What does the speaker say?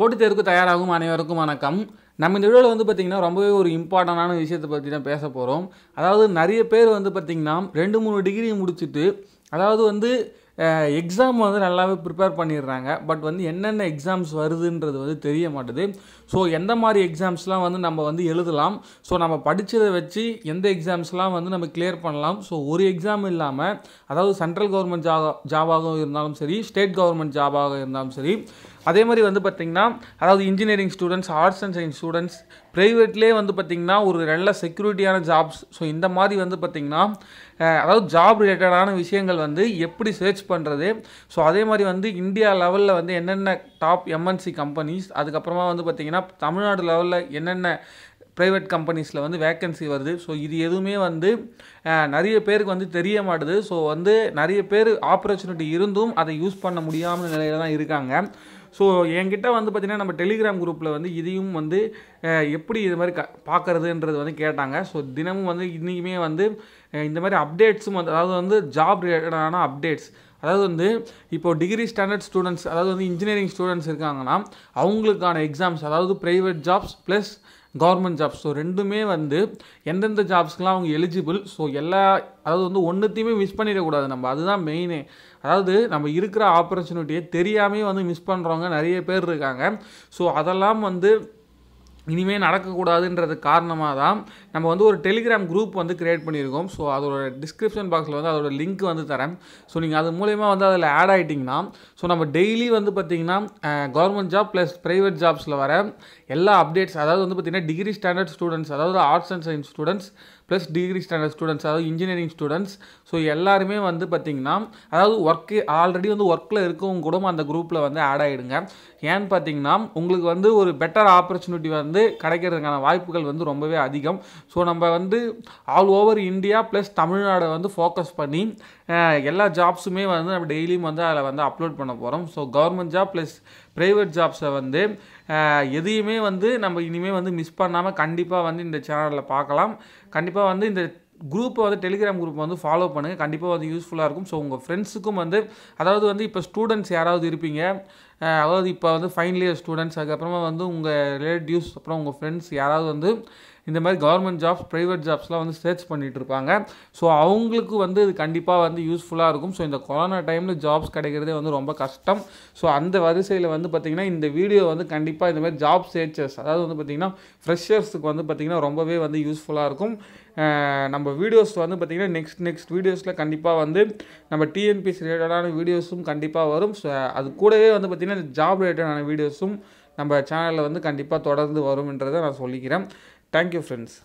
போட்டித் தேர்வுக்கு தயாராகும் அனைவருக்கும் வணக்கம். நம்ம இந்த வீடியோவில் வந்து பார்த்திங்கன்னா ரொம்பவே ஒரு இம்பார்ட்டண்டான விஷயத்தை பற்றி தான் பேச போகிறோம். அதாவது நிறைய பேர் வந்து பார்த்திங்கன்னா 2-3 டிகிரி முடிச்சுட்டு அதாவது வந்து எக்ஸாம் வந்து நல்லாவே ப்ரிப்பேர் பண்ணிடுறாங்க. பட் வந்து என்னென்ன எக்ஸாம்ஸ் வருதுன்றது வந்து தெரிய மாட்டுது. ஸோ எந்த மாதிரி எக்ஸாம்ஸ்லாம் வந்து நம்ம வந்து எழுதலாம், ஸோ நம்ம படித்ததை வச்சு எந்த எக்ஸாம்ஸ்லாம் வந்து நம்ம கிளியர் பண்ணலாம். ஸோ ஒரு எக்ஸாம் இல்லாமல் அதாவது சென்ட்ரல் கவர்மெண்ட் ஜாபாக இருந்தாலும் சரி, ஸ்டேட் கவர்மெண்ட் ஜாபாக இருந்தாலும் சரி, அதே மாதிரி வந்து பார்த்திங்கன்னா அதாவது engineering students, arts and science students, ப்ரைவேட்லேயே வந்து பார்த்திங்கன்னா ஒரு நல்ல செக்யூரிட்டியான ஜாப்ஸ். ஸோ இந்த மாதிரி வந்து பார்த்திங்கன்னா அதாவது ஜாப் ரிலேட்டடான விஷயங்கள் வந்து எப்படி சர்ச் பண்ணுறது, ஸோ அதே மாதிரி வந்து இந்தியா லெவலில் வந்து என்னென்ன டாப் எம்என்சி கம்பெனிஸ், அதுக்கப்புறமா வந்து பார்த்திங்கன்னா தமிழ்நாடு லெவலில் என்னென்ன ப்ரைவேட் கம்பெனிஸில் வந்து வேக்கன்சி வருது. ஸோ இது எதுவுமே வந்து நிறைய பேருக்கு வந்து தெரிய மாட்டுது. ஸோ வந்து நிறைய பேர் ஆப்பர்ச்சுனிட்டி இருந்தும் அதை யூஸ் பண்ண முடியாமல் நிலையில் தான் இருக்காங்க. ஸோ என்கிட்ட வந்து பார்த்திங்கன்னா நம்ம டெலிகிராம் குரூப்பில் வந்து இதையும் வந்து எப்படி இது மாதிரி பார்க்குறதுன்றது வந்து கேட்டாங்க. ஸோ தினமும் வந்து இன்றைக்குமே வந்து இந்த மாதிரி அப்டேட்ஸும் வந்து அதாவது வந்து ஜாப் ரிலேட்டடான அப்டேட்ஸ், அதாவது வந்து இப்போது டிகிரி ஸ்டாண்டர்ட் ஸ்டூடெண்ட்ஸ், அதாவது வந்து இன்ஜினியரிங் ஸ்டூடெண்ட்ஸ் இருக்காங்கன்னா அவங்களுக்கான எக்ஸாம்ஸ், அதாவது private jobs plus government jobs, so ரெண்டுமே வந்து எந்தெந்த ஜாப்ஸ்க்கெலாம் அவங்க எலிஜிபிள். ஸோ அதாவது வந்து ஒன்றுத்தையுமே மிஸ் பண்ணிடக்கூடாது நம்ம, அதுதான் மெயினே. அதாவது நம்ம இருக்கிற ஆப்பர்ச்சுனிட்டியை தெரியாமே வந்து மிஸ் பண்ணுறவங்க நிறைய பேர் இருக்காங்க. ஸோ அதெல்லாம் வந்து இனிமேல் நடக்கக்கூடாதுன்றது காரணமாக தான் நம்ம வந்து ஒரு டெலிகிராம் குரூப் வந்து க்ரியேட் பண்ணியிருக்கோம். ஸோ அதோட டிஸ்கிரிப்ஷன் பாக்ஸில் வந்து அதோட லிங்க் வந்து தரேன். ஸோ நீங்கள் அது மூலயமா வந்து அதில் ஆட் ஆகிட்டிங்கன்னா ஸோ நம்ம டெய்லி வந்து பார்த்திங்கன்னா கவர்மெண்ட் ஜாப் ப்ளஸ் ப்ரைவேட் ஜாப்ஸில் வர எல்லா அப்டேட்ஸ், அதாவது வந்து பார்த்திங்கன்னா டிகிரி ஸ்டாண்டர்ட் ஸ்டூடெண்ட்ஸ், அதாவது arts and science students plus degree standard students, அதாவது இன்ஜினியரிங் ஸ்டூடெண்ட்ஸ், ஸோ எல்லாருமே வந்து பார்த்திங்கன்னா அதாவது ஆல்ரெடி வந்து ஒர்க்கில் இருக்கவங்க கூட அந்த குரூப்பில் வந்து ஆட் ஆகிடுங்க. ஏன்னு பார்த்திங்கன்னா உங்களுக்கு வந்து ஒரு பெட்டர் ஆப்பர்ச்சுனிட்டி வந்து கிடைக்கிறதுக்கான வாய்ப்புகள் வந்து ரொம்பவே அதிகம். ஸோ நம்ம வந்து ஆல் ஓவர் இந்தியா ப்ளஸ் தமிழ்நாடை வந்து ஃபோக்கஸ் பண்ணி எல்லா ஜாப்ஸுமே வந்து நம்ம டெய்லியும் வந்து அதில் வந்து அப்லோட் பண்ண போகிறோம். So government job plus private ஜாப்ஸை வந்து எதையுமே வந்து நம்ம இனிமேல் வந்து மிஸ் பண்ணாமல் கண்டிப்பாக வந்து இந்த சேனலில் பார்க்கலாம். கண்டிப்பாக வந்து இந்த குரூப்பை வந்து டெலிகிராம் குரூப்பை வந்து ஃபாலோ பண்ணுங்கள், கண்டிப்பாக வந்து யூஸ்ஃபுல்லாக இருக்கும். ஸோ உங்கள் ஃப்ரெண்ட்ஸுக்கும் வந்து அதாவது வந்து இப்போ ஸ்டூடெண்ட்ஸ் யாராவது இருப்பீங்க, அதாவது இப்போ வந்து ஃபைனல் இயர் ஸ்டூடெண்ட்ஸ், அதுக்கப்புறமா வந்து உங்கள் ரிலேட்டிவ்ஸ், அப்புறம் உங்கள் ஃப்ரெண்ட்ஸ் யாராவது வந்து இந்த மாதிரி கவர்மெண்ட் ஜாப்ஸ் ப்ரைவேட் ஜாப்ஸ்லாம் வந்து சர்ச் பண்ணிகிட்டு இருப்பாங்க. ஸோ அவங்களுக்கு வந்து இது கண்டிப்பாக வந்து யூஸ்ஃபுல்லாக இருக்கும். ஸோ இந்த கொரோனா டைமில் ஜாப்ஸ் கிடைக்கிறதே வந்து ரொம்ப கஷ்டம். ஸோ அந்த வரிசையில் வந்து பார்த்திங்கன்னா இந்த வீடியோ வந்து கண்டிப்பாக இந்த மாதிரி ஜாப் சர்ச்சர்ஸ், அதாவது வந்து பார்த்திங்கன்னா ஃப்ரெஷர்ஸுக்கு வந்து பார்த்திங்கன்னா ரொம்பவே வந்து யூஸ்ஃபுல்லாக இருக்கும். நம்ம வீடியோஸ் வந்து பார்த்திங்கன்னா நெக்ஸ்ட் வீடியோஸில் கண்டிப்பாக வந்து நம்ம டிஎன்பிஎஸ்சி ரிலேட்டடான வீடியோஸும் கண்டிப்பாக வரும். ஸோ அது கூடவே வந்து பார்த்திங்கன்னா ஜாப் ரிலேட்டடான வீடியோஸும் நம்ம சேனலில் வந்து கண்டிப்பாக தொடர்ந்து வரும்ன்றதை நான் சொல்லிக்கிறேன். Thank you friends.